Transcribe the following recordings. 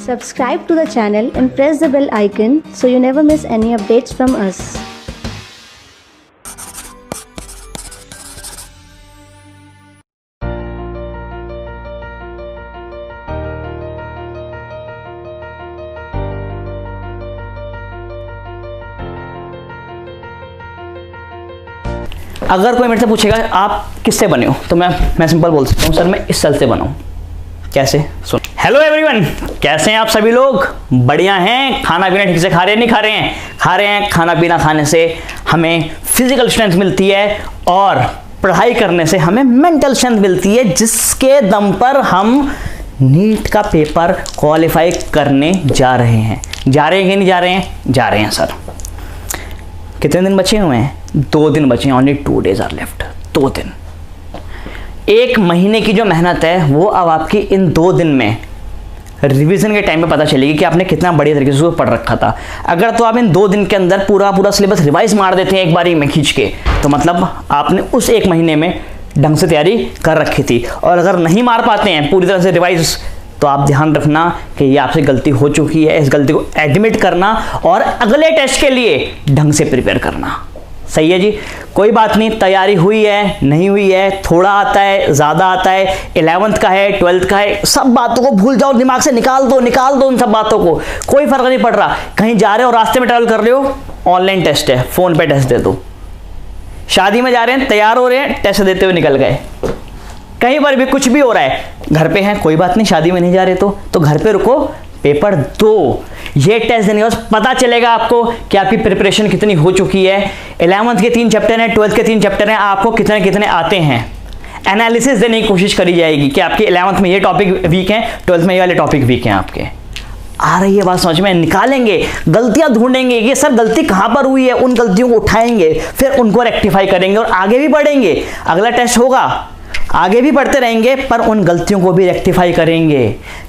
Subscribe to the channel and press the bell icon so you never miss any updates from us. अगर कोई मेरे से पूछेगा आप किससे बने हो, तो मैं सिंपल बोल सकता हूँ, सर मैं इस सेल से बना हूँ। कैसे? सुन। हेलो एवरीवन, कैसे हैं आप सभी लोग? बढ़िया हैं? खाना पीना ठीक से खा रहे हैं? नहीं खा रहे हैं? खा रहे हैं। खाना पीना खाने से हमें फिजिकल स्ट्रेंथ मिलती है और पढ़ाई करने से हमें मेंटल स्ट्रेंथ मिलती है, जिसके दम पर हम नीट का पेपर क्वालिफाई करने जा रहे हैं। जा रहे हैं कि नहीं जा रहे हैं? जा रहे हैं सर। कितने दिन बचे हुए हैं? 2 दिन बचे हैं। Only 2 days are left. 2 दिन। 1 महीने की जो मेहनत है वो अब आपकी इन 2 दिन में रिवीजन के टाइम पे पता चलेगी कि आपने कितना बढ़िया तरीके से उसको पढ़ रखा था। अगर तो आप इन 2 दिन के अंदर पूरा सिलेबस रिवाइज मार देते हैं एक बारी में खींच के, तो मतलब आपने उस 1 महीने में ढंग से तैयारी कर रखी थी। और अगर नहीं मार पाते हैं पूरी तरह से रिवाइज, तो आप ध्यान रखना कि ये आपसे गलती हो चुकी है। इस गलती को एडमिट करना और अगले टेस्ट के लिए ढंग से प्रिपेयर करना। सही है जी? कोई बात नहीं, तैयारी हुई है नहीं हुई है, थोड़ा आता है ज़्यादा आता है, 11th का है 12th का है, सब बातों को भूल जाओ, दिमाग से निकाल दो उन सब बातों को। कोई फर्क नहीं पड़ रहा। कहीं जा रहे हो, रास्ते में ट्रैवल कर रहे हो, ऑनलाइन टेस्ट है, फ़ोन पे टेस्ट दे दो। शादी में जा रहे हैं, तैयार हो रहे हैं, टेस्ट देते हुए निकल गए। कहीं पर भी कुछ भी हो रहा है, घर पे हैं, कोई बात नहीं, शादी में नहीं जा रहे तो घर पे रुको, पेपर दो। ये टेस्ट देने के बाद पता चलेगा आपको कि आपकी प्रिपरेशन कितनी हो चुकी है। 11th के 3 चैप्टर हैं, 12th के 3 चैप्टर हैं, आपको कितने कितने आते हैं। एनालिसिस देने की कोशिश करी जाएगी कि आपके 11th में ये टॉपिक वीक हैं, 12th में ये वाले टॉपिक वीक हैं आपके। आ रही है बात समझ में? निकालेंगे, गलतियां ढूंढेंगे कि सर गलती कहां पर हुई है, उन गलतियों को उठाएंगे, फिर उनको रेक्टिफाई करेंगे और आगे भी बढ़ेंगे। अगला टेस्ट होगा, आगे भी बढ़ते रहेंगे, पर उन गलतियों को भी रेक्टिफाई करेंगे।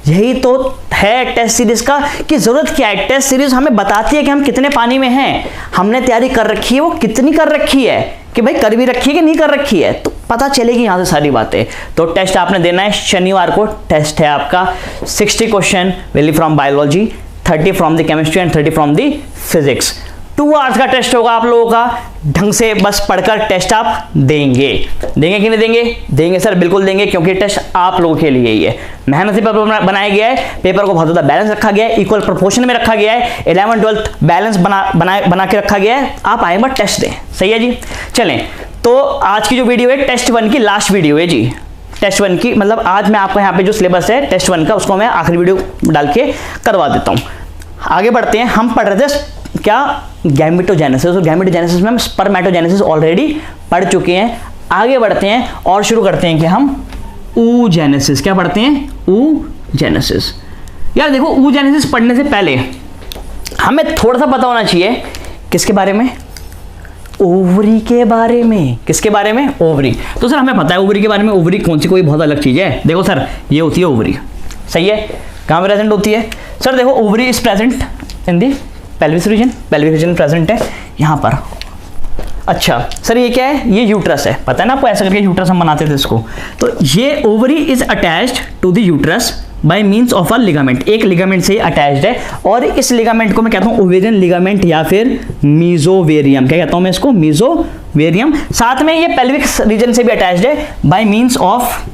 यही तो है टेस्ट सीरीज का, कि जरूरत क्या है। टेस्ट सीरीज हमें बताती है कि हम कितने पानी में हैं, हमने तैयारी कर रखी है, वो कितनी कर रखी है, कि भाई कर भी रखी है कि नहीं कर रखी है, तो पता चलेगी यहां से सारी बातें। तो टेस्ट आपने देना है शनिवार को। टेस्ट है आपका 60 question will from biology, 30 from the chemistry and 30 from the physics. 2 hours का टेस्ट होगा आप लोगों का। ढंग से बस पढ़कर टेस्ट आप देंगे कि नहीं देंगे? देंगे सर, बिल्कुल देंगे, क्योंकि टेस्ट आप लोगों के लिए ही है। मेहनत से पेपर बनाया गया है, पेपर को बहुत ज़्यादा बैलेंस रखा गया है, इक्वल प्रोपोर्शन में रखा गया है, 11th 12th बैलेंस बना के रखा गया है। आप आए बार टेस्ट दें। सही है जी? चलें, तो आज की जो वीडियो है टेस्ट 1 की लास्ट वीडियो है जी। टेस्ट 1 की मतलब आज मैं आपको यहाँ पे जो सिलेबस है टेस्ट 1 का, उसको मैं आखिरी वीडियो डाल के करवा देता हूँ। आगे बढ़ते हैं। हम पढ़ रहे थे क्या? गैमेटोजेनेसिस। और गैमेटोजेनेसिस में हम स्पर्मेटोजेनेसिस ऑलरेडी पढ़ चुके हैं। आगे बढ़ते हैं और शुरू करते हैं कि हम oogenesis। क्या पढ़ते हैं? oogenesis। यार देखो, oogenesis पढ़ने से पहले हमें थोड़ा सा पता होना चाहिए किसके बारे में? ओवरी के बारे में। किसके बारे में? ओवरी। तो सर हमें पता है ओवरी के बारे में। ओवरी कौन सी कोई बहुत अलग चीज है? देखो सर, ये होती है ओवरी। सही है? कहाँ प्रेजेंट होती है सर? देखो, ovary is present in the pelvis region. Pelvic region present है यहाँ पर। अच्छा सर, ये क्या है? ये यूट्रस है। पता है ना आपको, ऐसा करके यूट्रस हम बनाते थे इसको। तो ये ovary is attached to the uterus by means of a ligament. एक लिगामेंट से अटैच्ड है, और इस लिगामेंट को मैं कहता हूँ ओवेरियन लिगामेंट या फिर मीजोवेरियम। क्या कहता हूँ मैं इसको? मीजोवेरियम। साथ में ये पेल्विक रीजन से भी अटैच्ड है by means of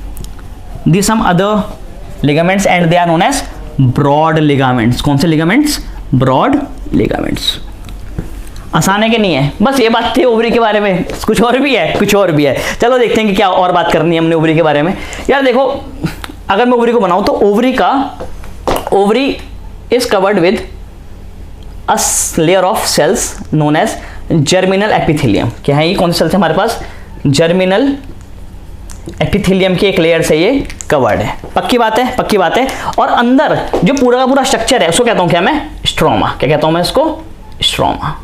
the some other ligaments, and they are known as broad ligaments. कौन से लिगामेंट्स? Broad ligaments. आसान है कि नहीं है? बस ये बात थी ओवरी के बारे में। कुछ और भी है? कुछ और भी है। चलो देखते हैं कि क्या और बात करनी है हमने ओवरी के बारे में। यार देखो, अगर मैं ओवरी को बनाऊं तो ovary is covered with a layer of cells known as germinal epithelium. क्या है ये? कौन से सेल्स है हमारे पास? जर्मिनल एपिथेलियम की एक लेयर से ये कवर्ड है। पक्की बात है? पक्की बात है। और अंदर जो पूरा का पूरा स्ट्रक्चर है उसको कहता हूं क्या मैं? स्ट्रोमा। क्या कहता हूं मैं इसको? स्ट्रोमा।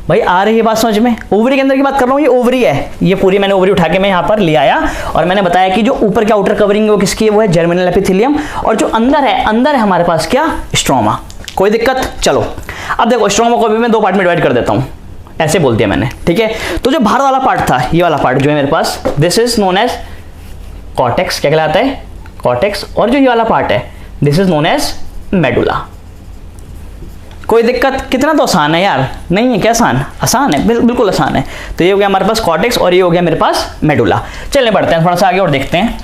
भाई आ रही है बात समझ में? ओवरी के अंदर की बात कर रहा हूं, ये ओवरी है। ये पूरी मैंने ओवरी उठा के मैं यहां पर ले आया, और मैंने बताया कि जो ऊपर का आउटर कवरिंग है वो किसकी है? वो है जर्मिनल एपिथेलियम। और जो अंदर है हमारे पास क्या? स्ट्रोमा। कोई दिक्कत? चलो अब देखो, स्ट्रोमा को भी मैं 2 पार्ट में डिवाइड कर देता हूं। ऐसे बोल दिया मैंने, ठीक है? तो जो बाहर वाला पार्ट था, ये वाला पार्ट जो है मेरे पास, this is known as cortex. क्या कहलाता है? कॉर्टेक्स। और जो ये वाला पार्ट है, this is known as medulla. कोई दिक्कत? कितना तो आसान है यार, नहीं है क्या आसान? आसान है, बिल्कुल आसान है। तो ये हो गया हमारे पास कॉर्टेक्स और ये हो गया मेरे पास मेडुला। चलिए बढ़ते हैं थोड़ा सा आगे और देखते हैं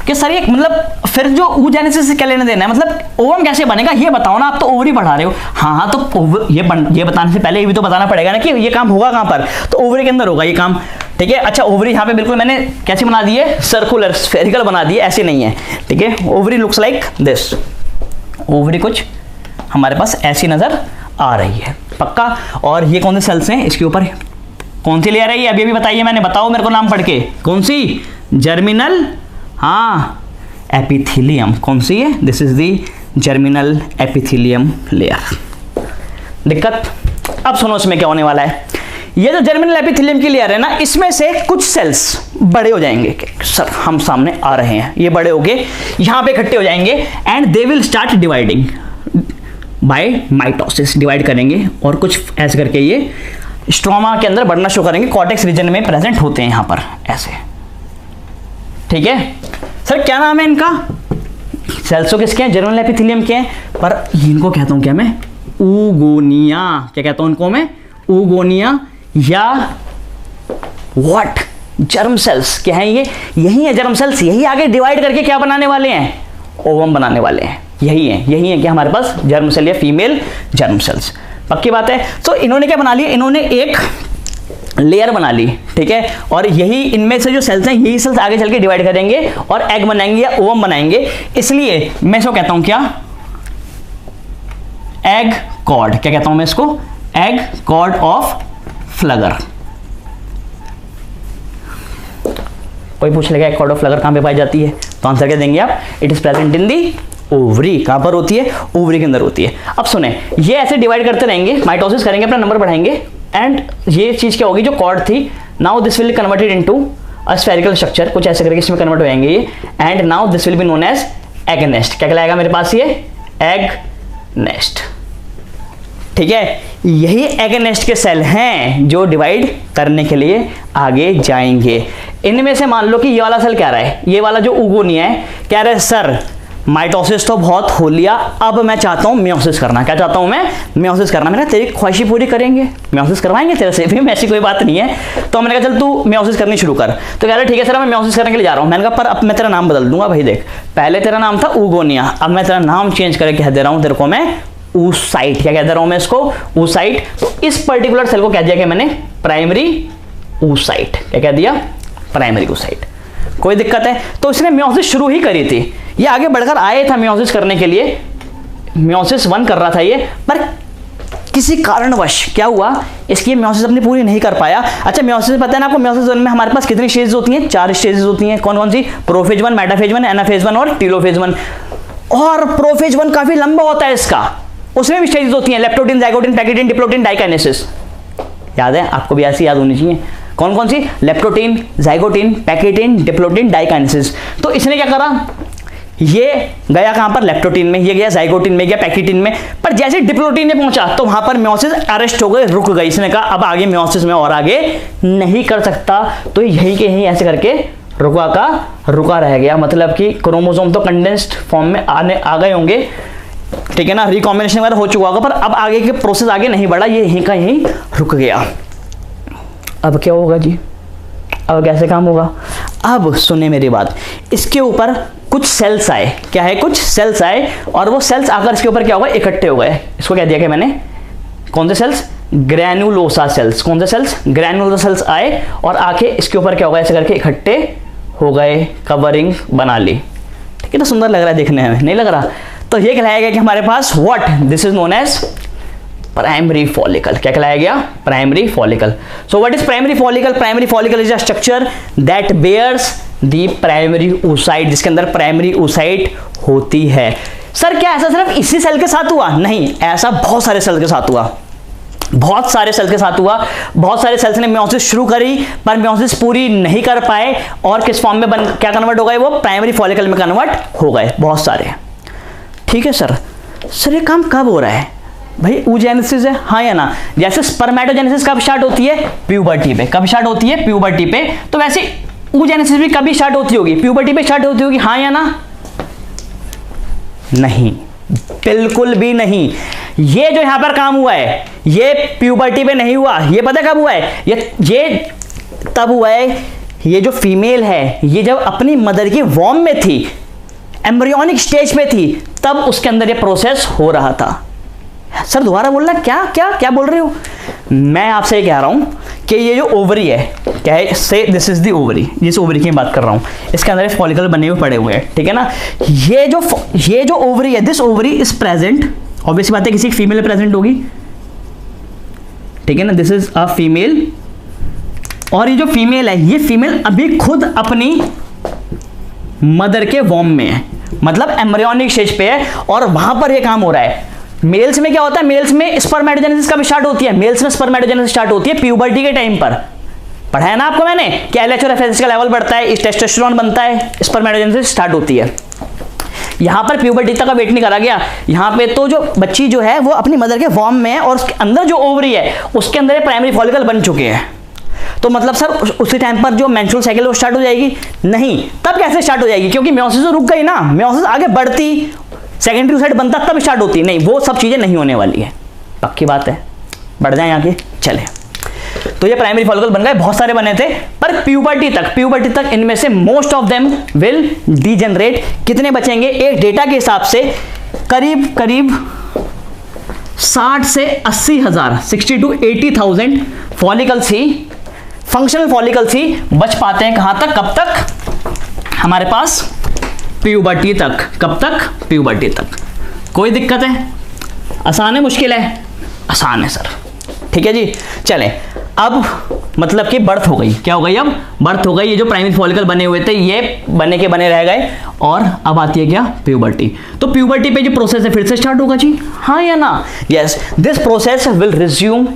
कि सर ये मतलब फिर जो oogenesis से क्या लेना देना है, मतलब ओवम कैसे बनेगा ये बताओ ना। आप तो ओवरी बढ़ा रहे हो। हाँ तो ये बताने से पहले ये भी तो बताना पड़ेगा ना कि ये काम होगा कहाँ पर, तो ओवरी के अंदर होगा ये काम, ठीक है। अच्छा ओवरी यहाँ पे बिल्कुल मैंने कैसे बना दी है, सर्कुलर स्फेरिकल बना दी है, ऐसे नहीं है, ठीक है। Ovary looks like this, ovary कुछ हमारे पास ऐसी नजर आ रही है, पक्का। और ये कौन से सेल्स हैं, इसके ऊपर कौन सी लेयर है ये अभी बताइए, मैंने बताओ मेरे को नाम पढ़ के, कौन सी? जर्मिनल, हाँ एपिथेलियम। कौन सी है? This is the germinal epithelium layer. दिक्कत? अब सुनो इसमें क्या होने वाला है। ये जो जर्मिनल एपिथेलियम की लेयर है ना, इसमें से कुछ सेल्स बड़े हो जाएंगे, सर हम सामने आ रहे हैं, ये बड़े होके यहां पे इकट्ठे हो जाएंगे and they will start dividing by mitosis, divide करेंगे और कुछ ऐसे करके ये स्ट्रोमा के अंदर बढ़ना शुरू करेंगे। कॉर्टेक्स रीजन में प्रेजेंट होते हैं यहां पर ऐसे, ठीक है। सर क्या नाम है इनका? सेल्स किसके हैं? जर्मिनल एपिथेलियम के हैं, पर इनको कहता हूं क्या मैं? ऊगोनिया। क्या कहता हूं इनको मैं? ऊगोनिया या व्हाट? Germ cells. क्या है ये? यही है जर्म सेल्स, यही आगे डिवाइड करके क्या बनाने वाले हैं? ओवम बनाने वाले हैं। यही है कि हमारे पास जर्म सेल या फीमेल जर्म सेल्स, पक्की बात है। तो इन्होंने क्या बना लिया? इन्होंने एक लेयर बना ली, ठीक है। और यही इनमें से जो सेल्स हैं, यही सेल्स आगे चल के डिवाइड करेंगे और एग बनाएंगे या ओवम बनाएंगे। इसलिए मैं इसको कहता हूं क्या? Egg cord. क्या कहता हूं मैं इसको? Egg cord of Pfluger. कोई पूछ लेगा एग कॉर्ड ऑफ फ्लगर कहां पे पाई जाती है, तो आंसर क्या देंगे आप? It is present in the ovary. कहां पर होती है? ओवरी के अंदर होती है। अब सुने, ये ऐसे डिवाइड करते रहेंगे, माइटोसिस करेंगे, अपना नंबर बढ़ाएंगे, एंड ये चीज क्या होगी? जो कॉर्ड थी, now this will converted into a spherical structure, कुछ ऐसे करके इसमें कन्वर्ट हो जाएंगे ये, and now this will be known as egg nest. क्या कहलाएगा मेरे पास? ये एग नेस्ट, ठीक है। यही एग नेस्ट के सेल हैं जो डिवाइड करने के लिए आगे जाएंगे। इनमें से मान लो कि ये वाला सेल कह रहा है, ये वाला जो ऊगोनिया है, कह रहा है सर माइटोसिस तो बहुत हो लिया, अब मैं चाहता हूं मियोसिस करना। क्या चाहता हूं मैं? मियोसिस करना। मैंने तेरी ख्वाहिशी पूरी करेंगे, मियोसिस करवाएंगे तेरे से भी, ऐसी कोई बात नहीं है। तो मैंने कहा चल तू मियोसिस करनी शुरू कर। तो कह रहा ठीक है सर मैं मियोसिस करने के लिए जा रहा हूं। मैंने कहा पर अब मैं तेरा नाम बदल दूंगा भाई, देख पहले तेरा नाम था ऊगोनिया, अब मैं तेरा नाम चेंज करके कह दे रहा हूं तेरे को मैं oocyte। क्या कह दे रहा हूं मैं इसको? oocyte। तो इस पर्टिकुलर सेल को कह दिया कि मैंने प्राइमरी oocyte। क्या कह दिया? Primary oocyte। कोई दिक्कत है? तो इसने मियोसिस शुरू ही करी थी, ये आगे बढ़कर आया था मियोसिस करने के लिए, मियोसिस 1 कर रहा था ये, पर किसी कारणवश क्या हुआ, इसकी मियोसिस अपनी पूरी नहीं कर पाया। अच्छा मियोसिस पता है ना आपको, मियोसिस 1 में हमारे पास कितनी स्टेजेस होती हैं? 4 स्टेजेस होती हैं। कौन कौन सी? प्रोफेज 1, मेटाफेज 1, एनाफेज 1 और टेलोफेज 1। और प्रोफेज 1 काफी लंबा होता है इसका, उसमें भी स्टेजेस होती हैं, leptotene, zygotene, pachytene, diplotene, diakinesis. याद है आपको भी? ऐसी याद होनी चाहिए। कौन कौन सी? Leptotene, zygotene, pachytene, diplotene, diakinesis. तो इसने क्या करा, ये गया कहां पर? लेप्टोटिन में, ये गया जाइगोटिन में, गया पैकिटिन में, पर जैसे डिप्लोटिन में पहुंचा तो वहां पर मियोसिस अरेस्ट हो गए, रुक गई। इसने कहा अब आगे मियोसिस में और आगे नहीं कर सकता, तो यही के यही ऐसे करके रुका का रुका रह गया। मतलब कि क्रोमोसोम तो कंडेंस्ड फॉर्म में आ गए होंगे, ठीक है ना, रिकॉम्बिनेशन वगैरह हो चुका होगा, पर अब आगे के प्रोसेस आगे नहीं बढ़ा, ये यहीं का यहीं रुक गया। अब क्या होगा जी? अब कैसे काम होगा? अब सुने मेरी बात, इसके ऊपर कुछ सेल्स आए। क्या है? कुछ सेल्स आए, और वो सेल्स आकर इसके ऊपर क्या होगा? इकट्ठे हो गए। इसको कह दिया कि मैंने कौन से सेल्स? Granulosa cells. कौन से सेल्स? ग्रैनुलोसा सेल्स आए और आके इसके ऊपर क्या होगा? ऐसे करके इकट्ठे हो गए, कवरिंग बना ली, ठीक है ना। सुंदर लग रहा है देखने में, नहीं लग रहा? तो ये कहलाया गया कि हमारे पास what? This is known as primary follicle. क्या कहलाया गया? Primary follicle. So what is primary follicle? Primary follicle is a structure that bears the primary oocyte, जिसके अंदर प्राइमरी oocyte होती है। सर क्या ऐसा सिर्फ इसी सेल के साथ हुआ? नहीं, ऐसा बहुत सारे सेल के साथ हुआ, बहुत सारे सेल्स के साथ हुआ। बहुत सारे सेल्स ने मियोसिस शुरू करी, पर मियोसिस पूरी नहीं कर पाए, और किस फॉर्म में क्या कन्वर्ट हो गए? वो प्राइमरी फॉलिकल में कन्वर्ट हो गए, बहुत सारे। ठीक है सर। सर ये काम कब हो रहा है भाई? oogenesis है, हाँ या ना? जैसे स्पर्मेटोजेनेसिस कब स्टार्ट होती है? प्यूबर्टी पे। कब स्टार्ट होती है? प्यूबर्टी पे। तो वैसे oogenesis भी कभी स्टार्ट होती होगी? प्यूबर्टी पे स्टार्ट होती होगी, हाँ या ना? नहीं, बिल्कुल भी नहीं। ये जो यहां पर काम हुआ है ये प्यूबर्टी पे नहीं हुआ। ये पता कब हुआ है? ये तब हुआ है, ये जो फीमेल है ये जब अपनी मदर की वॉर्म में थी, एम्ब्रियोनिक स्टेज पे थी, तब उसके अंदर ये प्रोसेस हो रहा था। सर दोबारा बोलना, क्या क्या क्या बोल रहे हो? मैं आपसे ये कह रहा हूं कि ये जो ओवरी है, क्या है, से दिस इज द ओवरी, जिस ओवरी की बात कर रहा हूं, इसके अंदर फॉलिकल बने हुए पड़े हुए हैं, ठीक है ना। ये जो ओवरी है, this ovary is present, obvious बात है किसी फीमेल में प्रेजेंट होगी, ठीक है ना। दिस इज अ फीमेल, और ये जो फीमेल है, ये फीमेल अभी खुद अपनी मदर के वॉर्म में है, मतलब एम्ब्रियोनिक स्टेज पे है, और वहां पर ये काम हो रहा है। मेल्स में क्या होता है? मेल्स में स्पर्मेटोजेनेसिस कब स्टार्ट होती है? मेल्स में स्पर्मेटोजेनेसिस स्टार्ट होती है प्यूबर्टी के टाइम पर। पढ़ाया ना आपको मैंने कि एलएच और एफएसएच का लेवल बढ़ता है, टेस्टोस्टेरोन बनता है, स्पर्मेटोजेनेसिस स्टार्ट होती है। यहां पर प्यूबर्टी तक का वेट नहीं करा गया, यहां पे तो जो बच्ची जो है वो अपनी मदर के वॉर्म में है, और उसके अंदर जो ओवरी है उसके अंदर प्राइमरी फॉलिकल बन चुके हैं। तो मतलब सर उसी टाइम पर जो मेंस्ट्रुअल साइकिल वो स्टार्ट हो जाएगी? नहीं। तब कैसे स्टार्ट हो जाएगी? क्योंकि मेयोसिस तो रुक गई ना, मेयोसिस आगे बढ़ती, सेकेंडरी साइड बनता तब स्टार्ट होती। नहीं, वो सब चीजें नहीं होने वाली है, पक्की बात है। बढ़ जाए आगे, चले। तो ये प्राइमरी फॉलिकल बन गए, बहुत सारे बने थे, पर प्यूबर्टी तक इनमें से most of them will degenerate. कितने बचेंगे? एक डेटा के हिसाब से करीब 60 से 80 हजार, 60 to 80,000 फॉलिकल्स ही, फंक्शनल फॉलिकल्स ही बच पाते हैं। कहां तक? कब तक? हमारे पास प्यूबर्टी तक। कब तक? प्यूबर्टी तक। कोई दिक्कत है? आसान है, मुश्किल है? आसान है सर, ठीक है जी। चलें, अब मतलब कि बर्थ हो गई। क्या हो गई? अब बर्थ हो गई। ये जो प्राइमरी फॉलिकल बने हुए थे ये बने के बने रह गए, और अब आती है क्या? प्यूबर्टी। तो प्यूबर्टी पे जो प्रोसेस है फिर से स्टार्ट होगा जी, हाँ या ना? Yes, this process will resume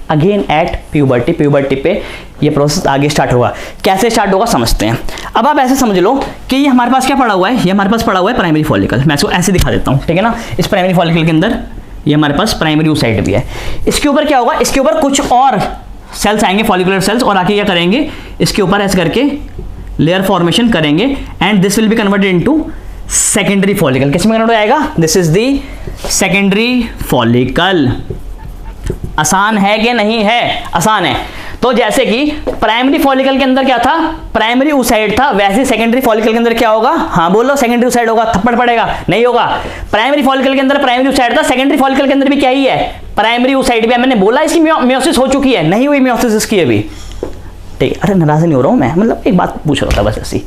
again at puberty. Puberty पे ये प्रोसेस आगे स्टार्ट होगा। कैसे स्टार्ट होगा समझते हैं। अब आप ऐसे समझ लो कि ये हमारे पास क्या पड़ा हुआ है? ये हमारे पास पड़ा हुआ है प्राइमरी फॉलिकल। मैं इसको ऐसे दिखा देता हूँ, ठीक है ना। इस प्राइमरी फॉलिकल के अंदर ये हमारे पास प्राइमरी oocyte भी है। इसके ऊपर क्या होगा? इसके ऊपर कुछ और सेल्स आएंगे, फॉलिकुलर सेल्स, और आके क्या करेंगे? इसके ऊपर ऐसे करके लेयर फॉर्मेशन करेंगे, and this will be converted into secondary follicle. किस में कन्वर्ट हो जाएगा? This is the secondary follicle. आसान है कि नहीं है? आसान है। तो जैसे कि प्राइमरी फॉलिकल के अंदर क्या था? प्राइमरी oocyte था, वैसे सेकेंडरी फॉलिकल के अंदर क्या होगा? हाँ बोलो, सेकेंडरी oocyte होगा। थप्पड़ पड़ेगा? नहीं होगा। प्राइमरी फॉलिकल के अंदर प्राइमरी oocyte था, सेकेंडरी फॉलिकल के अंदर भी क्या ही है? प्राइमरी oocyte भी। मैंने बोला इसकी मेयोसिस हो चुकी है, नहीं हुई मेयोसिस इसकी अभी, ठीक। अरे नाराज नहीं हो रहा हूं मैं, मतलब एक बात पूछ रहा था बस ऐसी,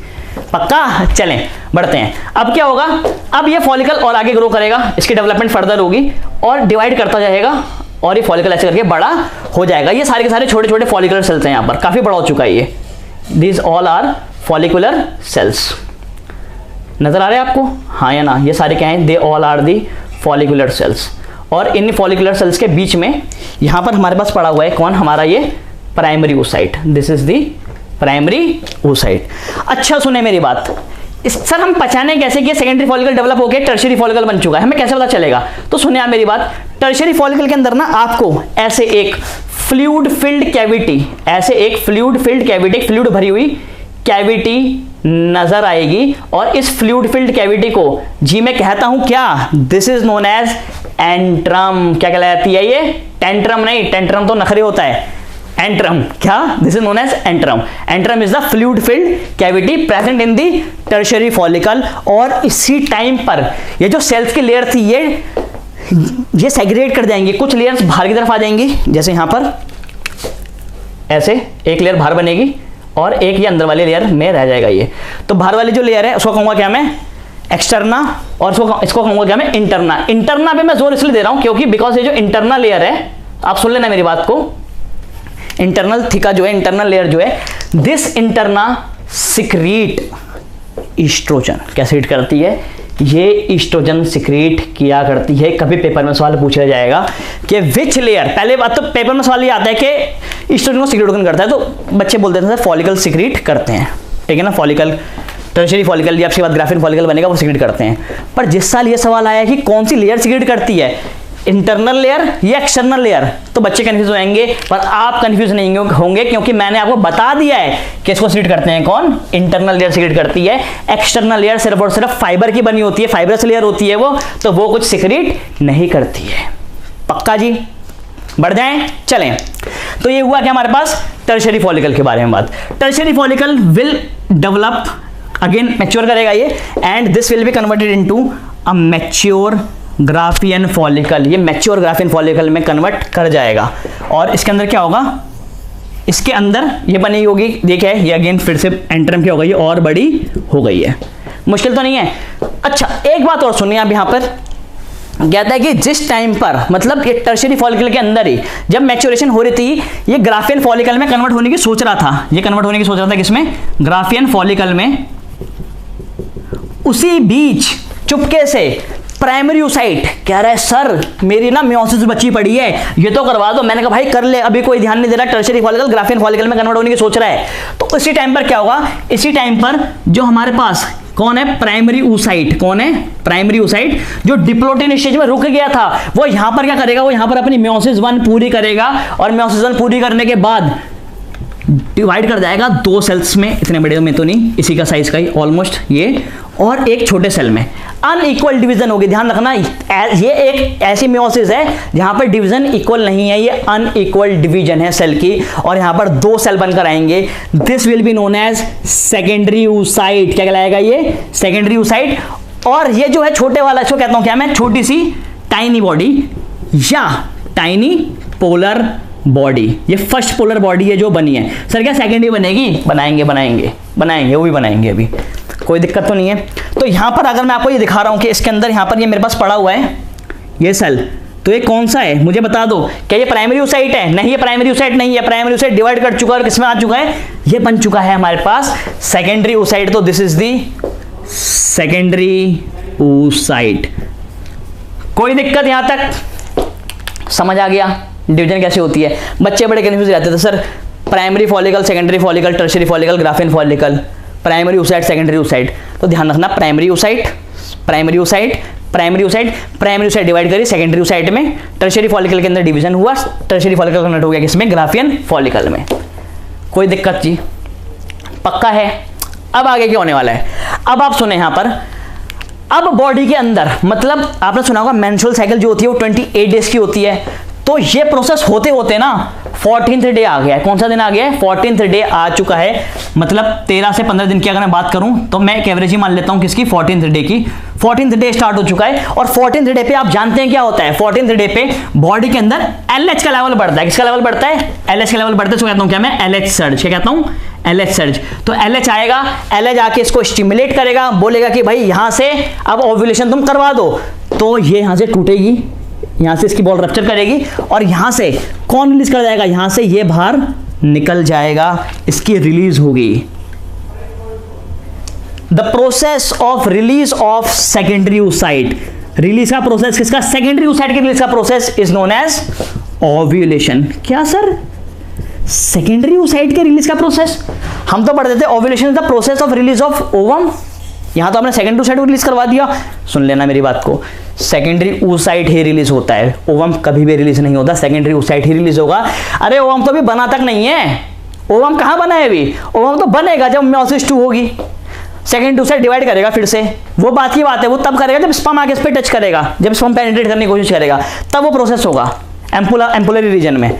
पक्का। चलें बढ़ते हैं। अब क्या होगा? अब ये फॉलिकल और आगे ग्रो करेगा, इसकी डेवलपमेंट फर्दर होगी और डिवाइड करता जाएगा, और ये फॉलिकल ऐसे करके बड़ा हो जाएगा। ये सारे के सारे छोटे छोटे फॉलिकुलर सेल्स हैं, यहाँ पर काफी बड़ा हो चुका है ये। These all are follicular cells. नजर आ रहे हैं आपको? हाँ या ना? ये सारे क्या हैं? They all are the follicular cells. और इन फॉलिकुलर सेल्स के बीच में यहाँ पर हमारे पास पड़ा हुआ है कौन? हमारा ये primary oocyte। This is the primary oocyte। अच्छा सुने मेरी बात, सर हम पहचाने कैसे कि सेकेंडरी फॉलिकल डेवलप होकर टर्शियरी फॉलिकल बन चुका है, हमें कैसे पता चलेगा? तो सुनिए आप मेरी बात। टर्शियरी फॉलिकल के अंदर ना आपको ऐसे एक फ्लूइड फिल्ड कैविटी, ऐसे एक फ्लूइड फिल्ड कैविटी, फ्लूइड भरी हुई कैविटी नजर आएगी, और इस फ्लूइड फिल्ड कैविटी को जी मैं कहता हूं क्या? This is known as antrum. क्या कहलाती है ये? टेंट्रम नहीं, टेंट्रम तो नखरे होता है। एंट्रम क्या? This is known as antrum. Antrum is the fluid filled cavity present in the tertiary follicle. और इसी टाइम पर ये जो सेल्स की लेयर थी ये सेग्रीगेट कर जाएंगी, कुछ लेयर्स बाहर की तरफ आ जाएंगी, जैसे यहां पर ऐसे एक लेयर बाहर बनेगी और एक ये अंदर वाली लेयर में रह जाएगा ये। तो बाहर वाली जो लेयर है उसको कहूंगा क्या मैं? एक्सटर्ना, और इसको कहूंगा क्या मैं? इंटरना। इंटरना पे मैं जोर इसलिए दे रहा हूं क्योंकि बिकॉज ये जो इंटरनल लेयर है, आप सुन लेना मेरी बात को, इंटरनल थिका जो है, इंटरनल लेयर जो है, दिस इंटरना सिक्रीट ईस्ट्रोजन। क्या सिक्रीट करती है? ये ईस्ट्रोजन सिक्रीट किया करती है। कभी पेपर में सवाल पूछा जाएगा कि विच लेयर, पहले बात तो पेपर में सवाल ये आता है कि ईस्ट्रोजन को सिक्रीट करता है, तो बच्चे बोलते हैं फॉलिकल सिक्रीट करते हैं, ठीक है ना। फॉलिकल, टर्शियरी फॉलिकल, या आपके बाद ग्राफिन फॉलिकल बनेगा, वो सिक्रीट करते हैं। पर जिस साल ये सवाल आया कि कौन सी लेयर सिक्रीट करती है, इंटरनल लेयर या एक्सटर्नल लेयर, तो बच्चे कंफ्यूज हो जाएंगे, पर आप कंफ्यूज नहीं होंगे क्योंकि मैंने आपको बता दिया है कि इसको सीक्रेट करते हैं कौन, इंटरनल लेयर सीक्रेट करती है। एक्सटर्नल लेयर सिर्फ और सिर्फ फाइबर की बनी होती है, फाइबरस लेयर होती है वो, तो वो कुछ सीक्रेट नहीं करती है। पक्का जी? बढ़ जाएं, चलें। तो ये हुआ कि हमारे पास टर्शियरी फॉलिकल के बारे में बात। Tertiary follicle will develop again, mature करेगा ये, and this will be converted into a mature Graafian follicle. ये मैच्योर ग्राफियन फॉलिकल में कन्वर्ट कर जाएगा। और इसके अंदर क्या होगा, इसके अंदर ये बनी होगी, देखिए ये अगेन फिर से एंटरम क्या हो गई है, और बड़ी हो गई है। मुश्किल तो नहीं है। अच्छा एक बात और सुनिए, आप यहां पर कहता है कि जिस टाइम पर, मतलब ये टर्शियरी फॉलिकल के अंदर ही जब मैच्योरेशन हो रही थी, ये ग्राफियन फॉलिकल में कन्वर्ट होने की सोच रहा था, ये कन्वर्ट होने की सोच रहा था किसमें, ग्राफियन फॉलिकल में। उसी बीच चुपके से प्राइमरी oocyte कह रहा है सर मेरी ना मियोसिस बची पड़ी है, ये तो करवा दो। मैंने कहा भाई कर ले, अभी कोई ध्यान नहीं दे रहा, टर्शियरी फॉलिकल ग्राफियन फॉलिकल में कन्वर्ट होने की सोच रहा है। तो इसी टाइम पर क्या होगा, इसी टाइम पर जो हमारे पास कौन है, प्राइमरी oocyte, कौन है, प्राइमरी oocyte, जो डिप्लोटिन स्टेज में रुक गया था, वो यहां पर क्या करेगा, वो यहां पर अपनी मियोसिस 1 पूरी करेगा, और मियोसिस 1 पूरी करने के बाद डिवाइड कर जाएगा 2 सेल्स में, इतने बड़े में तो नहीं, इसी का साइज का ही ऑलमोस्ट ये, और एक छोटे सेल में अनइक्वल डिवीजन होगी। ध्यान रखना, ये एक ऐसी मियोसिस है जहां पर डिवीजन इक्वल नहीं है, ये अनइक्वल डिवीजन है सेल की, और यहां पर 2 सेल बनकर आएंगे। This will be known as secondary oocyte। क्या कहलाएगा ये, सेकेंडरी oocyte। और ये जो है छोटे वाला, इसको कहता हूं क्या मैं, छोटी सी टाइनी बॉडी या टाइनी पोलर बॉडी। ये फर्स्ट पोलर बॉडी है जो बनी है। सर क्या सेकेंडरी बनेगी, बनाएंगे वो भी बनाएंगे, अभी कोई दिक्कत तो नहीं है। तो यहां पर अगर मैं आपको ये दिखा रहा हूं कि इसके अंदर यहां पर ये मेरे पास पड़ा हुआ है ये सेल, तो ये कौन सा है मुझे बता दो, क्या ये प्राइमरी oocyte है? नहीं, ये प्राइमरी oocyte नहीं है। प्राइमरी oocyte डिवाइड कर चुका है और किसमें आ चुका है, ये बन चुका है हमारे पास सेकेंडरी oocyte। तो this is the secondary oocyte। कोई दिक्कत यहां तक समझ आ गया डिवीजन कैसे होती है? बच्चे बड़े कंफ्यूज रहते थे, sir primary follicle, secondary follicle, tertiary follicle, Graafian follicle, primary oocyte, secondary oocyte। तो ध्यान रखना, प्राइमरी oocyte डिवाइड करी सेकेंडरी oocyte में, टर्शियरी फॉलिकल के अंदर डिवीजन हुआ, टर्शियरी फॉलिकल कन्वर्ट हो गया किसमें, ग्राफियन फॉलिकल में। कोई दिक्कत जी? पक्का है? अब आगे क्या होने वाला है, अब आप सुने यहां पर, अब बॉडी के अंदर, मतलब आपने सुना होगा मेंस्ट्रुअल साइकिल जो होती है वो 28 डेज की होती है। तो ये प्रोसेस होते होते ना 14th डे आ गया है। कौन सा दिन आ गया है, 14th डे आ चुका है। मतलब 13 से 15 दिन की अगर मैं बात करूं तो मैं एक एवरेज ही मान लेता हूं किसकी, 14th डे की। 14th डे स्टार्ट हो चुका है, और 14th डे पे आप जानते हैं क्या होता है, 14th डे पे बॉडी के अंदर LH का लेवल बढ़ता है। किसका लेवल बढ़ता है, LH का लेवल बढ़ता है। तो कहता हूं क्या मैं, LH सर्ज। क्या कहता हूं, LH सर्ज। तो LH आएगा, LH आके इसको स्टिमुलेट करेगा, बोलेगा कि भाई यहां से अब ओव्यूलेशन तुम करवा दो। तो ये यहां से टूटेगी, यहां से इसकी बॉल रप्चर करेगी, और यहां से कौन रिलीज कर जाएगा, यहां से ये बाहर निकल जाएगा, इसकी रिलीज होगी। The process of release of secondary oocyte, release का प्रोसेस किसका, सेकेंडरी oocyte के रिलीज का process is known as ovulation. क्या सर, सेकेंडरी oocyte के रिलीज का प्रोसेस? हम तो पढ़ते थे ovulation is the process of release of ovum, यहां तो हमने सेकेंडरी oocyte को रिलीज करवा दिया। सुन लेना मेरी बात को, सेकेंडरी oocyte ही रिलीज होता है, ओवम कभी भी रिलीज नहीं होता, सेकेंडरी oocyte ही रिलीज होगा। अरे ओवम तो अभी बना तक नहीं है, ओवम कहां बना है अभी, ओवम तो बनेगा जब मियोसिस 2 होगी। सेकेंडरी oocyte डिवाइड करेगा फिर से, वो बात की बात है, वो तब करेगा जब स्पर्म आगे इस पे टच करेगा, जब स्पर्म पेनिट्रेट करने की कोशिश करेगा, तब वो प्रोसेस होगा एम्पुलरी रीजन में।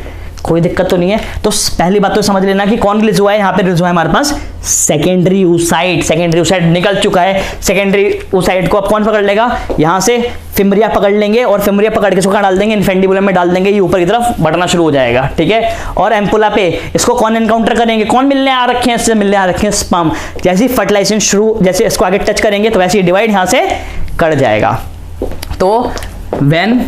कोई दिक्कत तो नहीं है। तो पहली बात तो समझ लेना कि कौन रिलीज हुआ है, यहां पे रिलीज हुआ है हमारे पास सेकेंडरी oocyte। सेकेंडरी oocyte निकल चुका है। सेकेंडरी oocyte को अब कौन पकड़ लेगा, यहां से फिमरिया पकड़ लेंगे, और फिमरिया पकड़ के इसको कहां डाल देंगे, इन्फेंडिबुलम में डाल देंगे, ये ऊपर की तरफ बढ़ना शुरू हो जाएगा, ठीक है। और एम्पुला पे इसको कौन एनकाउंटर करेंगे, कौन मिलने आ रखे हैं, इससे मिलने आ रखे हैं स्पर्म। जैसे फर्टिलाइजेशन शुरू, जैसे इसको आगे टच करेंगे तो वैसे डिवाइड यहां से कर जाएगा। तो when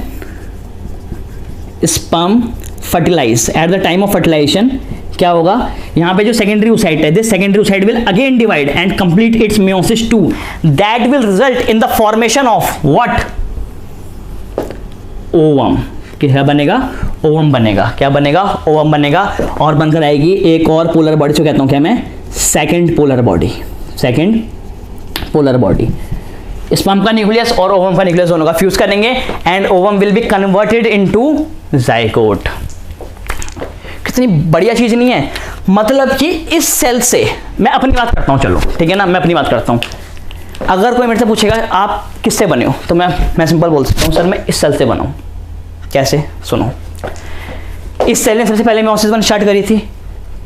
sperm fertilize, at the time of fertilization क्या होगा, यहां पे जो सेकेंडरी oocyte है, this secondary oocyte will again divide and complete its meiosis 2, that will result in the formation of what, ovum. क्या बनेगा, ओवम बनेगा। क्या बनेगा, ओवम बनेगा। और बनकर आएगी एक और पोलर बॉडी, जो कहता हूं क्या मैं, second polar body. Second polar body sperm का न्यूक्लियस और ओवम का न्यूक्लियस दोनों का फ्यूज करेंगे and ovum will be converted into zygote. कितनी बढ़िया चीज नहीं है। मतलब कि इस सेल से मैं अपनी बात करता हूं, चलो ठीक है ना, मैं अपनी बात करता हूं। अगर कोई मेरे से पूछेगा आप किससे बने हो, तो मैं सिंपल बोल सकता हूं, सर मैं इस सेल से बना हूं। कैसे, सुनो। इस सेल ने सबसे पहले मियोसिस 1 स्टार्ट करी थी,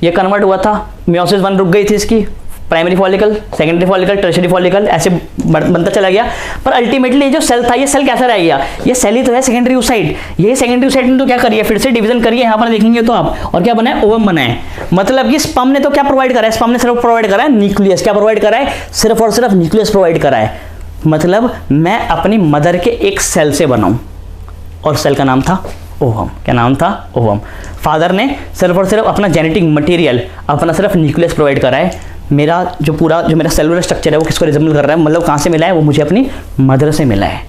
ये कन्वर्ट हुआ था, मियोसिस 1 रुक गई थी इसकी, primary follicle, secondary follicle, tertiary follicle, ऐसे बनता चला गया। पर अल्टीमेटली जो सेल था, ये सेल कैसा रह गया, ये सेल ही तो है सेकेंडरी साइड। ये सेकेंडरी साइड ने तो क्या करिए, फिर से डिवीजन करिए, यहाँ पर देखेंगे तो आप, और क्या बना है, ओवम बना है। मतलब कि स्पर्म ने तो क्या प्रोवाइड करा है, स्पर्म ने सिर्फ प्रोवाइड करा है न्यूक्लियस। क्या प्रोवाइड करा है, सिर्फ और सिर्फ न्यूक्लियस प्रोवाइड करा है। मतलब मैं अपनी मदर के एक सेल से बना हूं, और सेल का नाम था ओवम। क्या नाम था, ओवम। फादर ने सिर्फ और सिर्फ अपना जेनेटिक मटेरियल, अपना सिर्फ न्यूक्लियस प्रोवाइड करा है। मेरा जो मेरा सेलुलर स्ट्रक्चर है वो किसको रिजेंबल कर रहा है, मतलब कहाँ से मिला है, वो मुझे अपनी मदर से मिला है।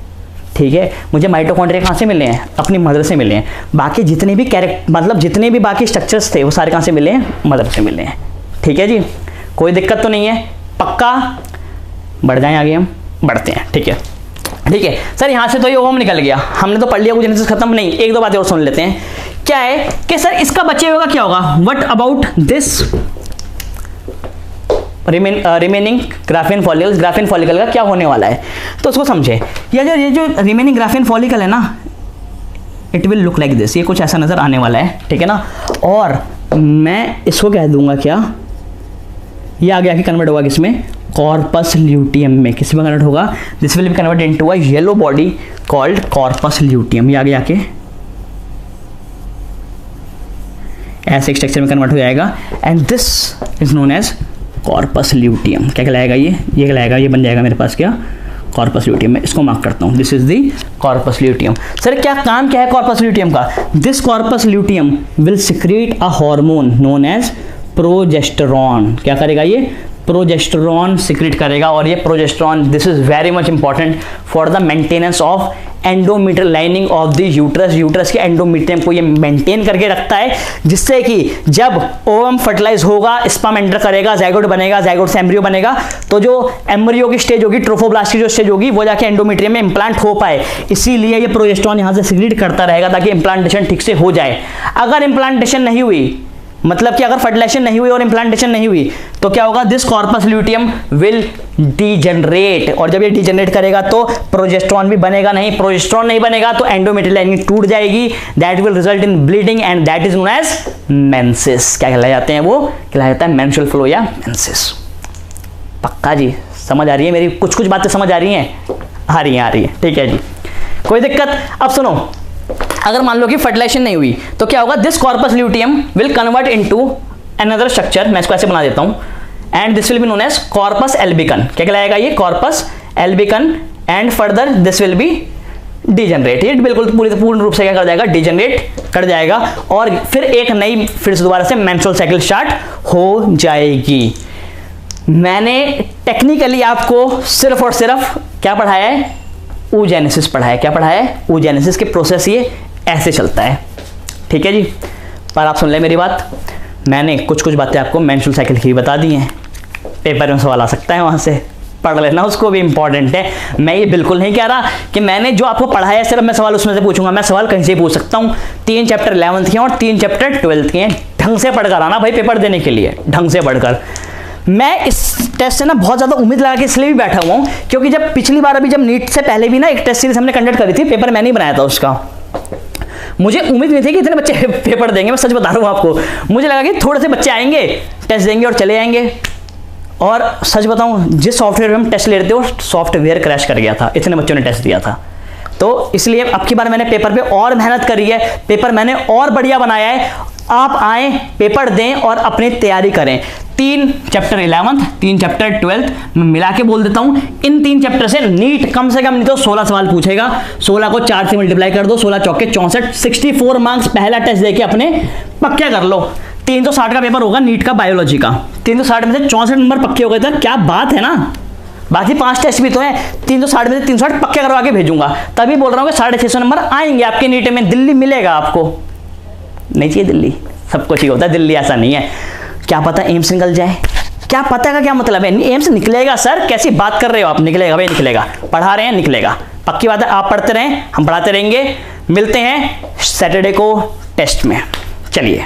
ठीक है, मुझे माइटोकॉन्ड्रिया कहाँ से मिले हैं, अपनी मदर से मिले हैं। बाकी जितने भी मतलब जितने भी बाकी स्ट्रक्चर्स थे वो सारे कहाँ से मिले हैं, मदर से मिले हैं। ठीक है जी, कोई दिक्कत तो नहीं है, पक्का। बढ़ जाएं आगे, हम बढ़ते हैं। ठीक है, ठीक है सर, यहाँ से तो ये ओवम निकल गया, हमने तो पढ़ लिया, जेनेसिस खत्म नहीं। एक दो बातें और सुन लेते हैं। क्या है कि सर इसका बचे हुआ क्या होगा, what about this remaining Graafian follicles, Graafian follicle का क्या होने वाला है, तो उसको समझे। ये जो रिमेनिंग ग्राफियन फॉलिकल है ना, it will look like this, ये कुछ ऐसा नजर आने वाला है। ठीक है ना, और मैं इसको कह दूंगा क्या, ये आगे आके कन्वर्ट होगा किसमें, कॉर्पस ल्यूटियम में। किस में कन्वर्ट होगा, this will be convert into a yellow body called corpus luteum. ये आगे आके ऐसे स्ट्रक्चर में कन्वर्ट हो जाएगा and this is known as corpus luteum. क्या कहलाएगा ये कहलाएगा, ये बन जाएगा मेरे पास क्या, कॉर्पस ल्यूटियम। मैं इसको मार्क करता हूँ, this is the corpus luteum. Sir क्या काम क्या है कॉर्पस ल्यूटियम का, this corpus luteum will secrete a hormone known as progesterone. क्या करेगा ये, प्रोजेस्टेरॉन सिक्रीट करेगा, और ये progesterone this is very much important for the maintenance of endometrial lining of the uterus. Uterus के एंडोमीट्रियम को ये मेंटेन करके रखता है, जिससे कि जब ओवम फर्टिलाइज होगा, स्पर्म एंटर करेगा, जाइगोट बनेगा, जाइगोट से एम्ब्रियो बनेगा, तो जो एम्ब्रियो की स्टेज होगी, ट्रोफोब्लास्ट की जो स्टेज होगी, वो जाके एंडोमीट्रियम में इंप्लांट हो पाए। इसीलिए ये प्रोजेस्टेरॉन यहाँ से सिक्रीट करता रहेगा ताकि इंप्लांटेशन ठीक से हो जाए। अगर इंप्लांटेशन नहीं हुई, मतलब कि अगर फर्टिलाइजेशन नहीं हुई और इंप्लांटेशन नहीं हुई, तो क्या होगा, this corpus luteum will degenerate, और जब ये डीजेनरेट करेगा तो प्रोजेस्टेरॉन भी बनेगा नहीं। प्रोजेस्टेरॉन नहीं बनेगा तो एंडोमेट्रियल लाइनिंग टूट जाएगी, that will result in bleeding and that is known as menses. क्या कहलाए जाते हैं, वो कहलाया जाता है मेंस्ट्रुअल फ्लो या मेंसेस। पक्का जी, समझ आ रही है मेरी, कुछ कुछ बातें समझ आ रही हैं, आ रही है। ठीक है जी, कोई दिक्कत। अब सुनो, अगर मान लो कि फर्टिलाइजेशन नहीं हुई तो क्या होगा, this corpus luteum will convert into another structure. मैं इसको ऐसे बना देता हूं, and this will be known as corpus albicans. क्या कहलाएगा ये, corpus albicans, and further this will be degenerate. ये बिल्कुल पूर्ण रूप से क्या कर जाएगा, डीजनरेट कर जाएगा, और फिर एक नई, फिर से दोबारा से मेंस्ट्रुअल साइकिल स्टार्ट हो जाएगी। मैंने टेक्निकली आपको सिर्फ और सिर्फ क्या पढ़ाया है, oogenesis पढ़ाया। क्या पढ़ाया है, oogenesis के प्रोसेस ये ऐसे चलता है। ठीक है जी, पर आप सुन ले मेरी बात, मैंने कुछ कुछ बातें आपको मेंस्ट्रुअल साइकिल की बता दी हैं, पेपर में सवाल आ सकता है, वहां से पढ़ लेना, उसको भी इंपॉर्टेंट है। मैं ये बिल्कुल नहीं कह रहा कि मैंने जो आपको पढ़ाया है सिर्फ मैं सवाल उसमें से पूछूंगा, मैं सवाल कहीं से पूछ सकता हूँ। 3 चैप्टर 11th के और 3 चैप्टर 12th के हैं, ढंग से पढ़कर आना भाई, पेपर देने के लिए ढंग से पढ़कर। मैं इस टेस्ट से ना बहुत ज़्यादा उम्मीद लगा के इसलिए भी बैठा हुआ हूँ, क्योंकि जब पिछली बार अभी जब नीट से पहले भी ना एक टेस्ट सीरीज हमने कंडक्ट करी थी, पेपर मैंने ही बनाया था उसका। मुझे उम्मीद नहीं थी कि इतने बच्चे पेपर देंगे, मैं सच बता रहा हूँ आपको। मुझे लगा कि थोड़े से बच्चे आएंगे, टेस्ट देंगे और चले जाएंगे, और सच बताऊँ जिस सॉफ्टवेयर में हम टेस्ट ले रहे थे वो सॉफ्टवेयर क्रैश कर गया था, इतने बच्चों ने टेस्ट दिया था। तो इसलिए अब की बार मैंने पेपर पे और मेहनत करी है, पेपर मैंने और बढ़िया बनाया है। आप आए, पेपर दें और अपनी तैयारी करें। 3 चैप्टर 11th, 3 चैप्टर 12th, मैं मिला के बोल देता हूं, इन 3 चैप्टर से नीट कम से कम नहीं तो 16 सवाल पूछेगा। 16 को 4 से मल्टीप्लाई कर दो, 16 चौके 64, 64 मार्क्स पहला टेस्ट देके अपने पक्के कर लो। 360 का पेपर होगा नीट का बायोलॉजी का, 360 में से 64 नंबर पक्के हो गए थे, क्या बात है ना। बाकी 5 टेस्ट भी तो हैं, 360 में से 360 पक्के करवा के भेजूंगा, तभी बोल रहा हूँ कि 650 नंबर आएंगे आपके नीट में। दिल्ली मिलेगा आपको, नहीं चाहिए दिल्ली, सबको चाहिए होता है दिल्ली, ऐसा नहीं है। क्या पता एम्स निकल जाए, क्या पता का क्या मतलब है? एम से निकलेगा सर, कैसी बात कर रहे हो आप? निकलेगा भाई निकलेगा, पढ़ा रहे हैं निकलेगा, पक्की बात है। आप पढ़ते रहें, हम पढ़ाते रहेंगे। मिलते हैं सैटरडे को टेस्ट में। चलिए।